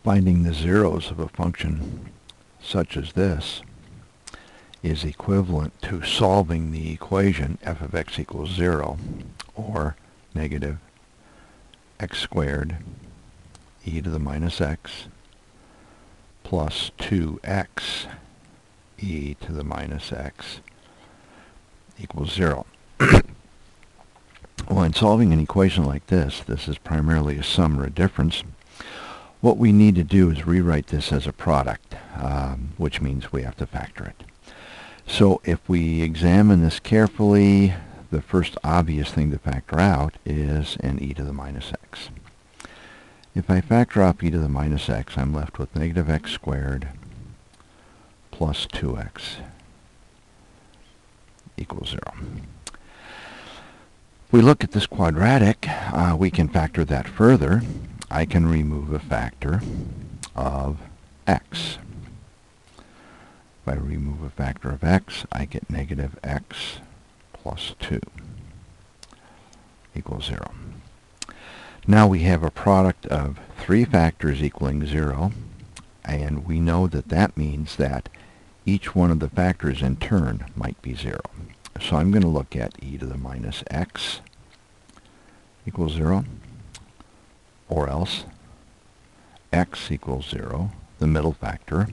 Finding the zeros of a function such as this is equivalent to solving the equation f of x equals 0, or negative x squared e to the minus x plus 2x e to the minus x equals 0. Well, in solving an equation like this is primarily a sum or a difference. What we need to do is rewrite this as a product, which means we have to factor it. So if we examine this carefully, the first obvious thing to factor out is an e to the minus x. If I factor out e to the minus x, I'm left with negative x squared plus 2x equals 0. If we look at this quadratic, we can factor that further. I can remove a factor of x. If I remove a factor of x, I get negative x plus 2 equals 0. Now we have a product of three factors equaling 0, and we know that that means that each one of the factors in turn might be 0. So I'm going to look at e to the minus x equals 0, or else x equals 0, the middle factor,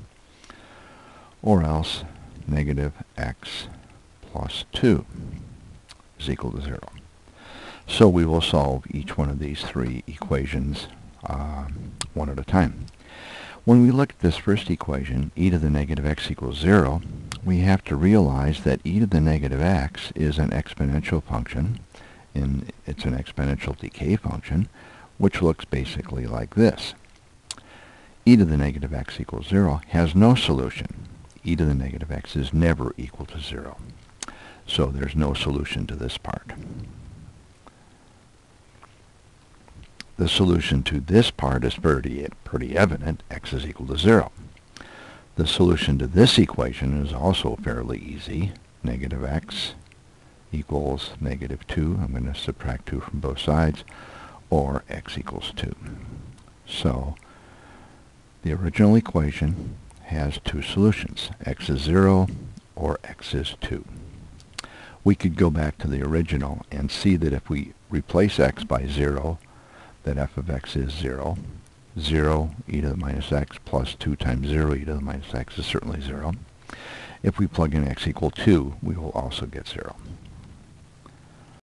or else negative x plus 2 is equal to 0. So we will solve each one of these three equations one at a time. When we look at this first equation, e to the negative x equals 0, we have to realize that e to the negative x is an exponential function, and it's an exponential decay function, which looks basically like this. E to the negative x equals 0 has no solution. E to the negative x is never equal to 0. So there's no solution to this part. The solution to this part is pretty evident. X is equal to 0. The solution to this equation is also fairly easy. Negative x equals negative 2. I'm going to subtract 2 from both sides, or x equals 2. So the original equation has two solutions. X is 0 or x is 2. We could go back to the original and see that if we replace x by 0, that f of x is 0. 0 e to the minus x plus 2 times 0 e to the minus x is certainly 0. If we plug in x equal 2, we will also get 0.